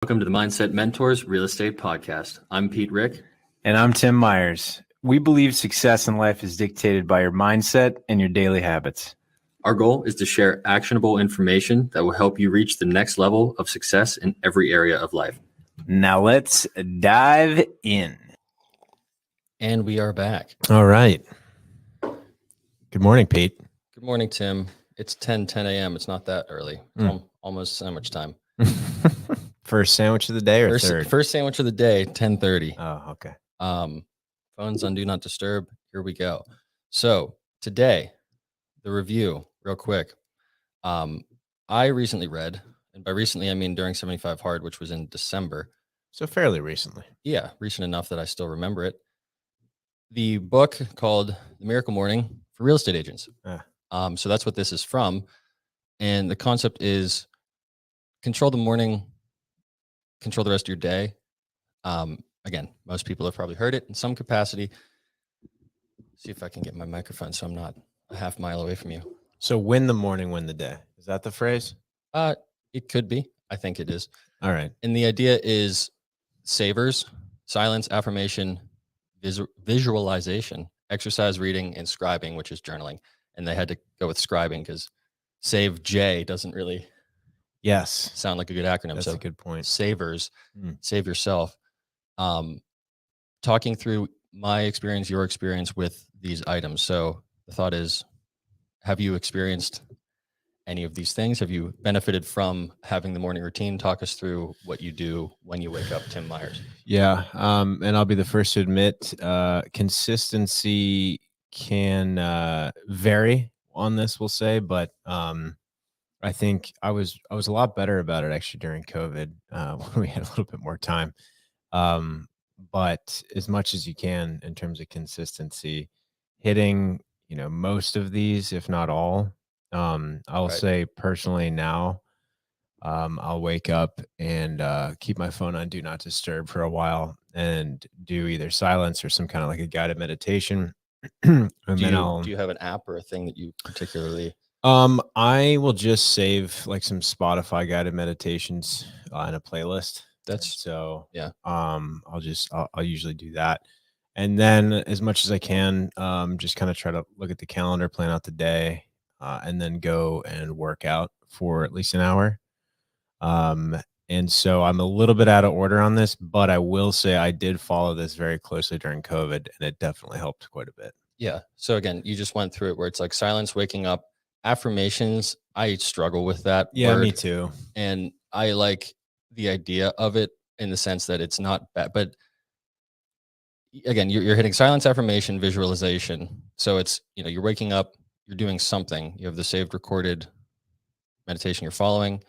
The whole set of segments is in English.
Welcome to the Mindset Mentors Real Estate Podcast. I'm Pete Rick. And I'm Tim Myers. We believe success in life is dictated by your mindset and your daily habits. Our goal is to share actionable information that will help you reach the next level of success in every area of life. Now let's dive in. And we are back. All right. Good morning, Pete. Good morning, Tim. It's 10 a.m. It's not that early. It's almost sandwich time. First sandwich of the day or third? First sandwich of the day, 10:30. Oh, okay. Phones on Do Not Disturb. Here we go. So today, the review, real quick. I recently read, and by recently I mean during 75 Hard, which was in December. So fairly recently. Yeah, recent enough that I still remember it. The book called The Miracle Morning for Real Estate Agents. So that's what this is from. And the concept is control the morning, control the rest of your day. Again, most people have probably heard it in some capacity. See if I can get my microphone so I'm not a half mile away from you. So win the morning, win the day. Is that the phrase? It could be. I think it is. All right. And the idea is SAVERS, silence, affirmation, visualization, exercise, reading, and scribing, which is journaling. And they had to go with scribing because Save J doesn't really sound like a good acronym. That's a good point. SAVERS, save yourself. Talking through my experience, your experience with these items. So the thought is, have you experienced any of these things? Have you benefited from having the morning routine? Talk us through what you do when you wake up, Tim Myers. Yeah. And I'll be the first to admit, consistency can vary on this, we'll say, but I think I was a lot better about it actually during COVID when we had a little bit more time. But as much as you can in terms of consistency, hitting, most of these, if not all, I'll say personally now, I'll wake up and keep my phone on Do Not Disturb for a while and do either silence or some kind of like a guided meditation. Do you have an app or a thing that you particularly? I will just save like some Spotify guided meditations in a playlist. I'll usually do that. And then as much as I can, just kind of try to look at the calendar, plan out the day, and then go and work out for at least an hour. And so I'm a little bit out of order on this, but I will say I did follow this very closely during COVID and it definitely helped quite a bit. Yeah. So again, you just went through it where it's like silence, waking up, affirmations. I struggle with that. Yeah, word. Me too. And I like the idea of it in the sense that it's not bad, but again, you're hitting silence, affirmation, visualization. So it's, you're waking up, you're doing something, you have the saved recorded meditation you're following,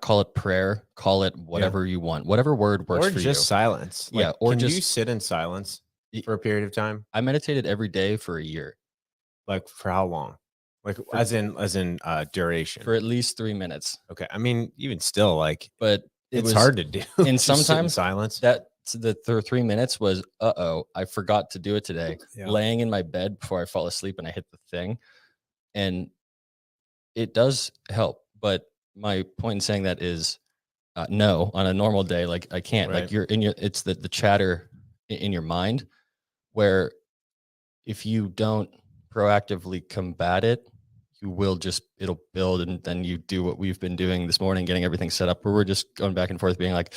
call it prayer, call it whatever you want, whatever word works for you. Or just silence. Can you sit in silence for a period of time? I meditated every day for a year. Like for how long? Like as in duration? For at least 3 minutes. Okay. I mean, even still, but it's hard to do. And sometimes silence. The 3 minutes was, I forgot to do it today. Yeah. Laying in my bed before I fall asleep and I hit the thing. And it does help. But my point in saying that is no, on a normal day, like I can't. Right. Like it's the chatter in your mind where if you don't proactively combat it, it'll build, and then you do what we've been doing this morning, getting everything set up where we're just going back and forth being like,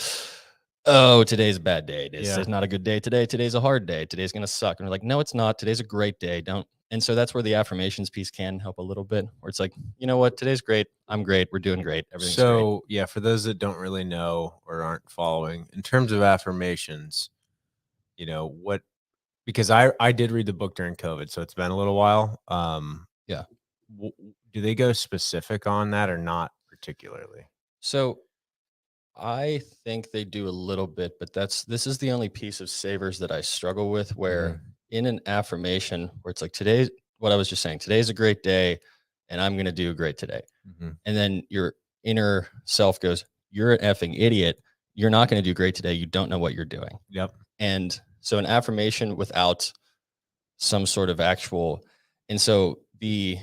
oh, today's a bad day. It's not a good day today. Today's a hard day. Today's going to suck. And we're like, no, it's not. Today's a great day. And so that's where the affirmations piece can help a little bit, where it's like, you know what? Today's great. I'm great. We're doing great. Everything's great. Yeah, for those that don't really know or aren't following, in terms of affirmations, because I did read the book during COVID, so it's been a little while. Do they go specific on that or not particularly? So I think they do a little bit, but this is the only piece of SAVERS that I struggle with, where in an affirmation where it's like, today's what I was just saying, today's a great day and I'm going to do great today. And then your inner self goes, you're an effing idiot. You're not going to do great today. You don't know what you're doing. Yep. And so an affirmation without some sort of actual, and so the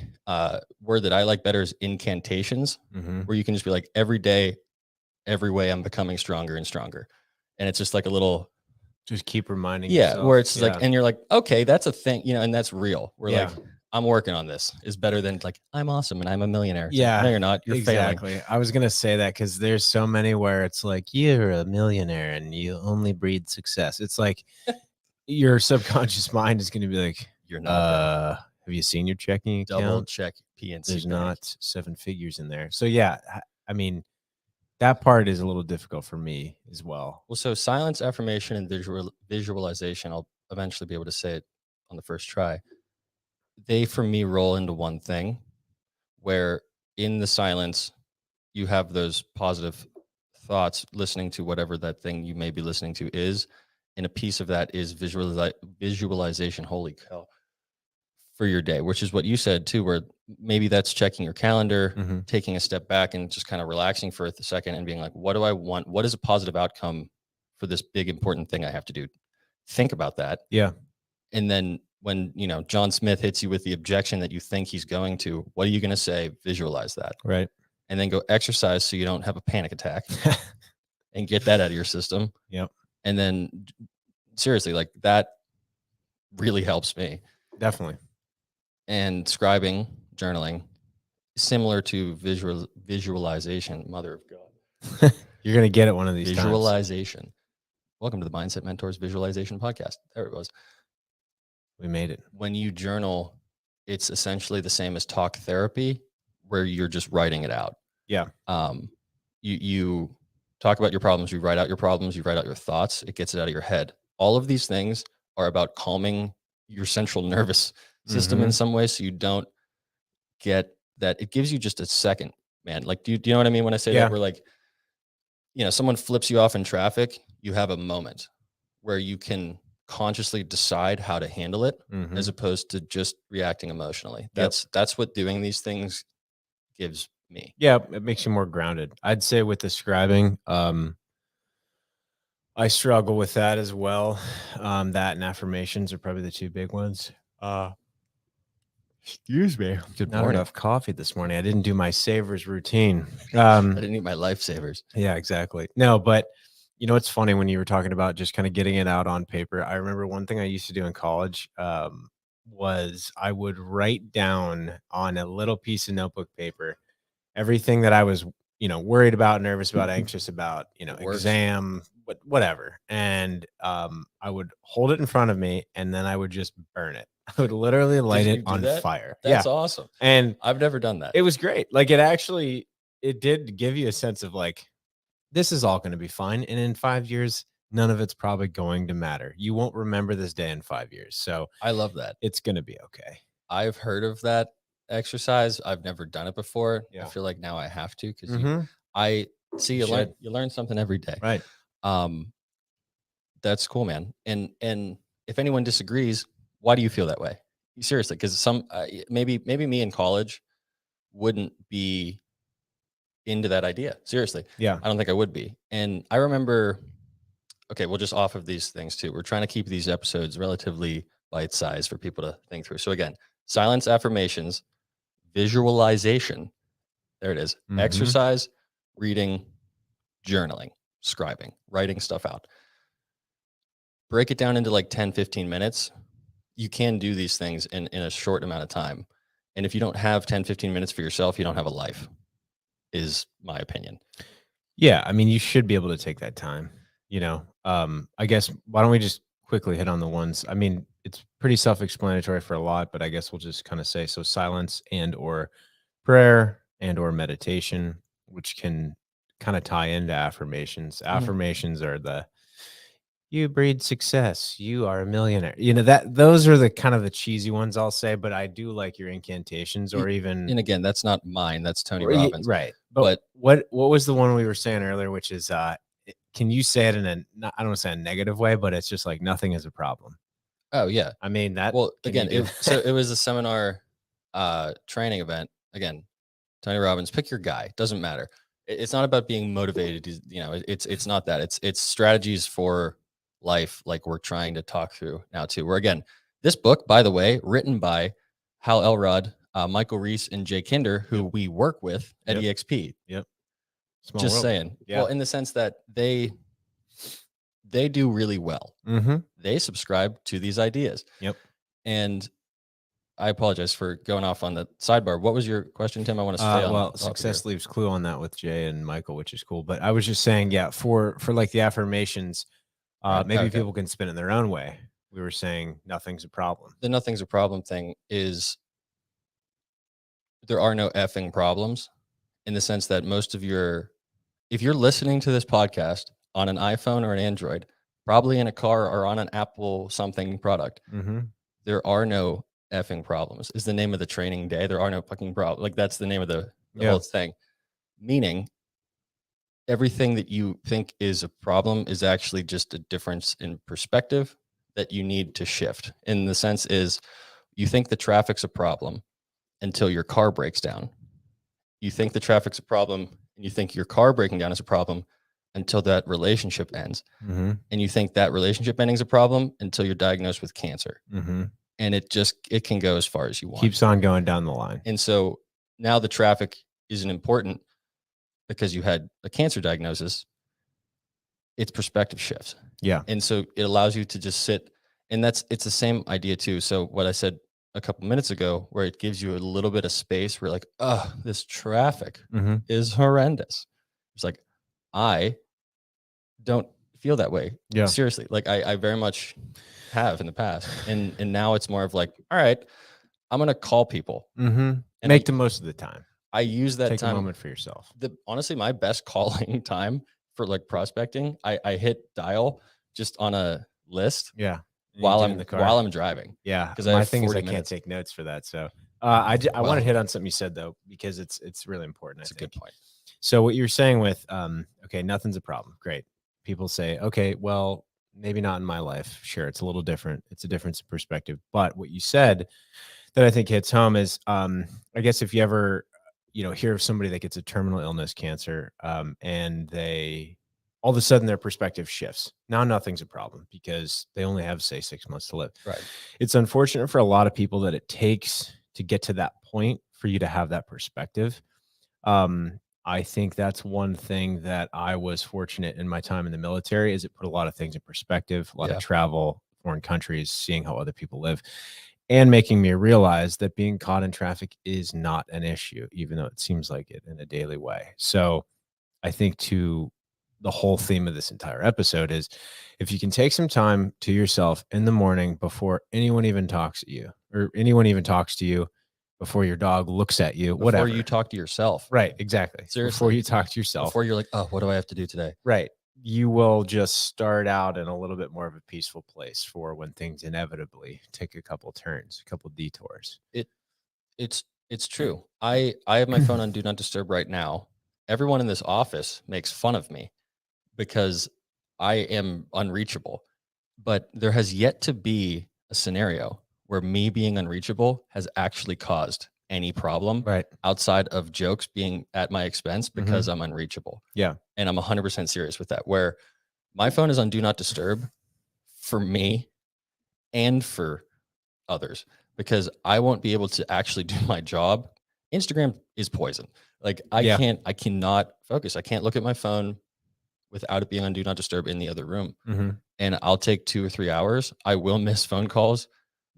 word that I like better is incantations, where you can just be like, every day every way I'm becoming stronger and stronger. And it's just like a little, just keep reminding yeah, yourself. where it's like, and you're like, okay, that's a thing, you know, and that's real. We're Yeah. like, I'm working on this is better than like, I'm awesome and I'm a millionaire. It's Yeah. like, no, you're not. You're failing. Exactly. I was going to say that because there's so many where it's like, you're a millionaire and you only breed success. It's like your subconscious mind is going to be like, You're not. Have you seen your checking account? Double check PNC. There's bank. not 7 figures in there. So yeah, I mean, that part is a little difficult for me as well. Well, so silence, affirmation, and visualization, I'll eventually be able to say it on the first try. They, for me, roll into one thing where in the silence, you have those positive thoughts, listening to whatever that thing you may be listening to is. And a piece of that is visualization. Holy cow. For your day, which is what you said too, where maybe that's checking your calendar, taking a step back and just kind of relaxing for a second and being like, what do I want? What is a positive outcome for this big, important thing I have to do? Think about that. Yeah. And then when, you know, John Smith hits you with the objection that you think he's going to, what are you going to say? Visualize that. Right. And then go exercise so you don't have a panic attack and get that out of your system. Yep. And then seriously, like that really helps me. Definitely. And scribing, journaling, similar to visualization. Mother of God. You're going to get it one of these Visualization. times. Welcome to the Mindset Mentors Visualization Podcast. There it was. We made it. When you journal, it's essentially the same as talk therapy, where you're just writing it out. Yeah. You talk about your problems, you write out your problems, you write out your thoughts, it gets it out of your head. All of these things are about calming your central nervous system in some way, so you don't get that. It gives you just a second, man. Like, do you know what I mean when I say that? We're like, you know, someone flips you off in traffic, you have a moment where you can consciously decide how to handle it, as opposed to just reacting emotionally. That's what doing these things gives me. Yeah, it makes you more grounded. I'd say with the scribing, I struggle with that as well. That and affirmations are probably the two big ones. Excuse me. Good Not morning. enough coffee this morning. I didn't do my SAVERS routine. I didn't eat my lifesavers. Yeah, exactly. No, but you know, it's funny when you were talking about just kind of getting it out on paper. I remember one thing I used to do in college was I would write down on a little piece of notebook paper everything that I was, you know, worried about, nervous about, anxious about, you know, exam, whatever. And I would hold it in front of me and then I would just burn it. I would literally light it on fire. That's awesome. And I've never done that. It was great. Like it did give you a sense of like, this is all going to be fine. And in 5 years, none of it's probably going to matter. You won't remember this day in 5 years. So I love that. It's going to be okay. I've heard of that exercise. I've never done it before. Yeah. I feel like now I have to, because I see you learn something every day. Right. That's cool, man. And if anyone disagrees, why do you feel that way? Seriously, because some maybe me in college wouldn't be into that idea. Seriously. Yeah. I don't think I would be. And I remember, okay, well, just off of these things too, we're trying to keep these episodes relatively bite-sized for people to think through. So again, silence, affirmations, visualization. There it is. Exercise, reading, journaling, scribing, writing stuff out. Break it down into like 10, 15 minutes. You can do these things in a short amount of time. And if you don't have 10, 15 minutes for yourself, you don't have a life, is my opinion. Yeah. I mean, you should be able to take that time, you know. I guess, why don't we just quickly hit on the ones? I mean, it's pretty self-explanatory for a lot, but I guess we'll just kind of say, so silence and or prayer and or meditation, which can kind of tie into affirmations. Affirmations are the, you breed success, you are a millionaire, you know, that those are the kind of the cheesy ones, I'll say, but I do like your incantations, or even, and again, that's not mine, that's Tony Robbins. Right. But what was the one we were saying earlier, which is can you say it in I don't want to say a negative way, but it's just like, nothing is a problem. Oh yeah. I mean that. Well, again, so it was a seminar training event. Again, Tony Robbins, pick your guy, doesn't matter. It's not about being motivated, you know, it's not that. It's strategies for life, like we're trying to talk through now too. Where again, this book, by the way, written by Hal Elrod, Michael Reese and Jay Kinder, who we work with at EXP. Yep. Small Just world. saying. Yeah. Well, in the sense that they do really well. Mm-hmm. They subscribe to these ideas. Yep. And I apologize for going off on the sidebar. What was your question, Tim? I want to stay on. Well, success leaves clue on that with Jay and Michael, which is cool. But I was just saying, yeah, for like the affirmations, Right. maybe Okay. people can spin it their own way. We were saying nothing's a problem. The nothing's a problem thing is there are no effing problems, in the sense that if you're listening to this podcast on an iPhone or an Android, probably in a car or on an Apple something product, Mm-hmm. there are no effing problems is the name of the training day. There are no fucking problems. Like, that's the name of the whole thing. Meaning everything that you think is a problem is actually just a difference in perspective that you need to shift. In the sense is, you think the traffic's a problem until your car breaks down. You think the traffic's a problem and you think your car breaking down is a problem until that relationship ends. Mm-hmm. And you think that relationship ending is a problem until you're diagnosed with cancer. Mm-hmm. And it can go as far as you want. Keeps on going down the line. And so now the traffic isn't important because you had a cancer diagnosis. It's perspective shifts. Yeah. And so it allows you to just sit, and it's the same idea too. So what I said a couple minutes ago, where it gives you a little bit of space where, like, oh, this traffic Mm-hmm. is horrendous. It's like, I don't feel that way. Yeah. Seriously. Like, I very much have in the past. And now it's more of like, all right, I'm going to call people. Mm-hmm. And Make the most of the time. I use that Take time. a moment for yourself. Honestly, my best calling time for like prospecting, I hit dial just on a list. Yeah. While I'm driving. Yeah. Because my thing is I can't minutes. take notes for that. So I want to hit on something you said though, because it's really important. That's a good point. So what you're saying with, okay, nothing's a problem. Great. People say, okay, well, maybe not in my life. Sure. It's a little different. It's a difference in perspective. But what you said that I think hits home is, I guess if you ever, hear of somebody that gets a terminal illness, cancer, and they, all of a sudden their perspective shifts. Now nothing's a problem because they only have, say, 6 months to live. Right. It's unfortunate for a lot of people that it takes to get to that point for you to have that perspective. I think that's one thing that I was fortunate in my time in the military, is it put a lot of things in perspective, a lot of travel, foreign countries, seeing how other people live, and making me realize that being caught in traffic is not an issue, even though it seems like it in a daily way. So I think to the whole theme of this entire episode is, if you can take some time to yourself in the morning before anyone even talks at you, or anyone even talks to you, before your dog looks at you, whatever. Before you talk to yourself. Right. Exactly. Seriously. Before you talk to yourself. Before you're like, oh, what do I have to do today? Right. You will just start out in a little bit more of a peaceful place for when things inevitably take a couple turns, a couple detours. It's true. I have my phone on Do Not Disturb right now. Everyone in this office makes fun of me because I am unreachable. But there has yet to be a scenario where me being unreachable has actually caused any problem outside of jokes being at my expense because I'm unreachable. Yeah. And I'm 100% serious with that, where my phone is on Do Not Disturb for me and for others, because I won't be able to actually do my job. Instagram is poison. Like, I cannot focus. I can't look at my phone without it being on Do Not Disturb in the other room. And I'll take 2 or 3 hours. I will miss phone calls,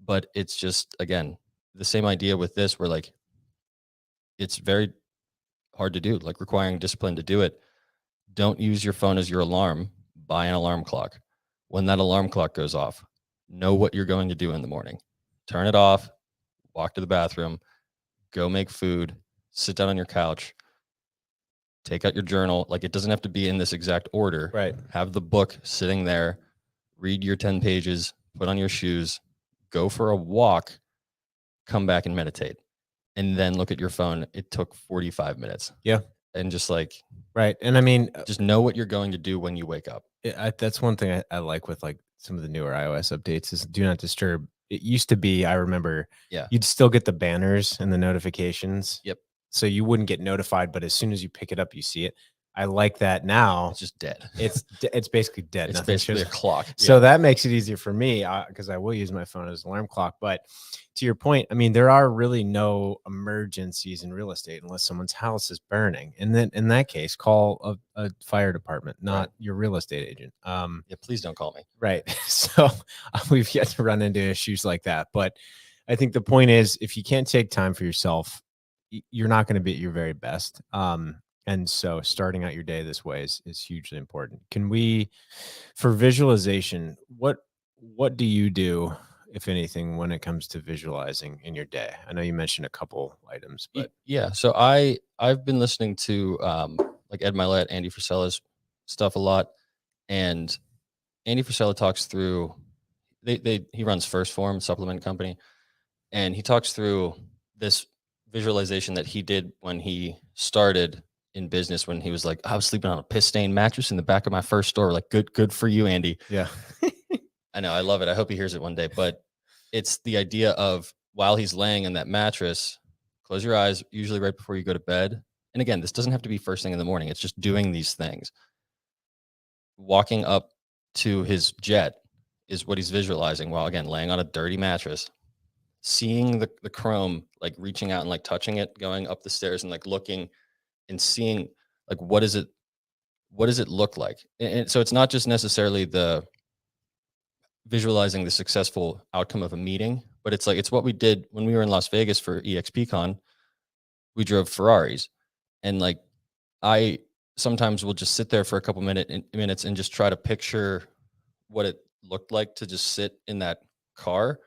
but it's just, again, the same idea with this, where like, it's very hard to do, like requiring discipline to do it. Don't use your phone as your alarm. Buy an alarm clock. When that alarm clock goes off, know what you're going to do in the morning. Turn it off, walk to the bathroom, go make food, sit down on your couch, take out your journal. Like, it doesn't have to be in this exact order. Right. Have the book sitting there, read your 10 pages, put on your shoes, go for a walk, come back and meditate, and then look at your phone. It took 45 minutes. Yeah. And just like, right. And I mean, just know what you're going to do when you wake up. That's one thing I like with like some of the newer iOS updates is Do Not Disturb. It used to be, I remember, you'd still get the banners and the notifications. Yep. So you wouldn't get notified, but as soon as you pick it up, you see it. I like that now. It's just dead. It's basically dead. It's Nothing basically a shows. clock. So that makes it easier for me because I will use my phone as an alarm clock. But to your point, I mean, there are really no emergencies in real estate unless someone's house is burning. And then in that case, call a fire department, not your real estate agent. Yeah, please don't call me. Right. So we've yet to run into issues like that. But I think the point is, if you can't take time for yourself, you're not going to be at your very best. And so starting out your day this way is hugely important. Can we, for visualization, what do you do, if anything, when it comes to visualizing in your day? I know you mentioned a couple items, but yeah. So I've been listening to like Ed Milet, Andy Frisella's stuff a lot, and Andy Frisella talks through. He runs First Form supplement company, and he talks through this visualization that he did when he started in business, when he was like, I was sleeping on a piss stained mattress in the back of my first store. Like, good for you, Andy. Yeah. I know, I love it. I hope he hears it one day. But it's the idea of, while he's laying in that mattress, close your eyes, usually right before you go to bed. And again, this doesn't have to be first thing in the morning. It's just doing these things. Walking up to his jet is what he's visualizing, while again laying on a dirty mattress, seeing the chrome, like reaching out and like touching it, going up the stairs and like looking and seeing like what does it look like. And so it's not just necessarily the visualizing the successful outcome of a meeting, but it's like, it's what we did when we were in Las Vegas for EXPCon. We drove Ferraris, and like I sometimes will just sit there for a couple minutes and just try to picture what it looked like to just sit in that car,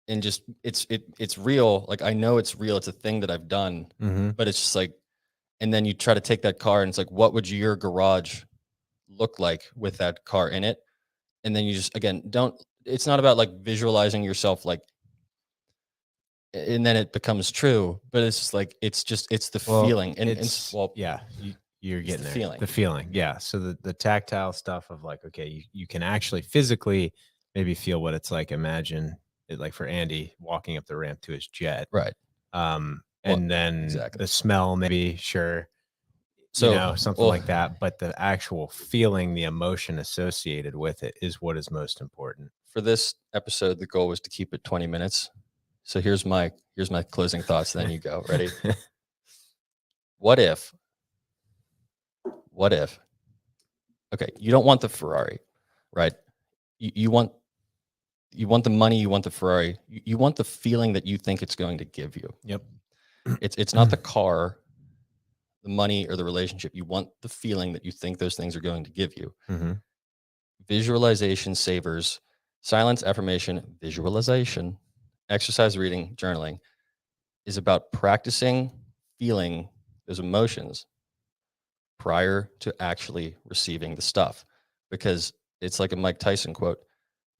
and just it's real. Like, I know it's real. It's a thing that I've done, but it's just like, and then you try to take that car and it's like, what would your garage look like with that car in it? And then you just, again, it's not about like visualizing yourself like, and then it becomes true, but it's just like, it's the feeling. And yeah, you're getting there. The feeling. Yeah. So the tactile stuff of like, okay, you can actually physically maybe feel what it's like. Imagine it, like for Andy walking up the ramp to his jet. Right. And then the smell, maybe, sure. So, something like that. But the actual feeling, the emotion associated with it is what is most important. For this episode, the goal was to keep it 20 minutes. So here's my closing thoughts. Then you go. Ready? What if, okay, you don't want the Ferrari, right? You want the money, you want the Ferrari, you want the feeling that you think it's going to give you. Yep. It's not the car, the money, or the relationship. You want the feeling that you think those things are going to give you. Visualization, SAVERS, silence, affirmation, visualization, exercise, reading, journaling is about practicing feeling those emotions prior to actually receiving the stuff. Because it's like a Mike Tyson quote,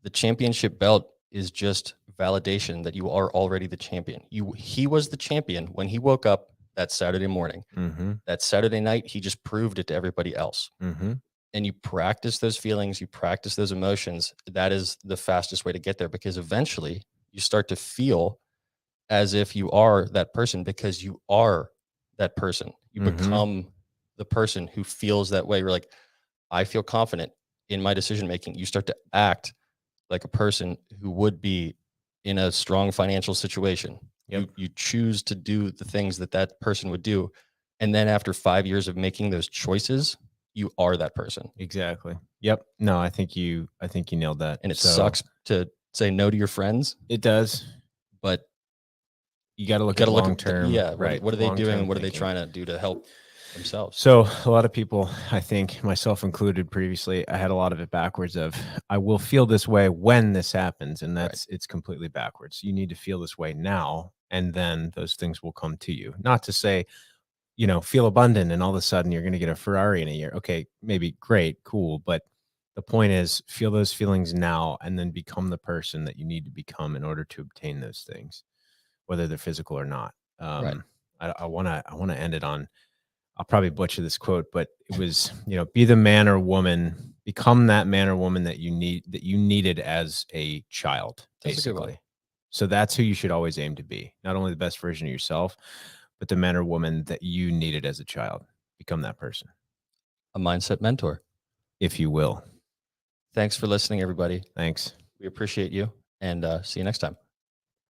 the championship belt is just validation that you are already the champion. He was the champion when he woke up that Saturday morning. That Saturday night, he just proved it to everybody else. And you practice those feelings, you practice those emotions. That is the fastest way to get there, because eventually you start to feel as if you are that person, because you are that person. You become the person who feels that way. You're like, I feel confident in my decision making. You start to act like a person who would be in a strong financial situation. You choose to do the things that person would do. And then after 5 years of making those choices, you are that person. Exactly. Yep. No, I think you nailed that. And it sucks to say no to your friends. It does. But you got to look at long term. Yeah. Right. What are they doing? And what are they trying to do to help themselves? So a lot of people, I think myself included previously, I had a lot of it backwards of, I will feel this way when this happens. And it's completely backwards. You need to feel this way now, and then those things will come to you. Not to say, feel abundant and all of a sudden you're going to get a Ferrari in a year. Okay, maybe great, cool. But the point is, feel those feelings now and then become the person that you need to become in order to obtain those things, whether they're physical or not. I want to end it on, I'll probably butcher this quote, but it was, be the man or woman, become that man or woman that you needed as a child, basically. So that's who you should always aim to be. Not only the best version of yourself, but the man or woman that you needed as a child. Become that person. a mindset mentor. if you will. Thanks for listening, everybody. Thanks. We appreciate you, and see you next time.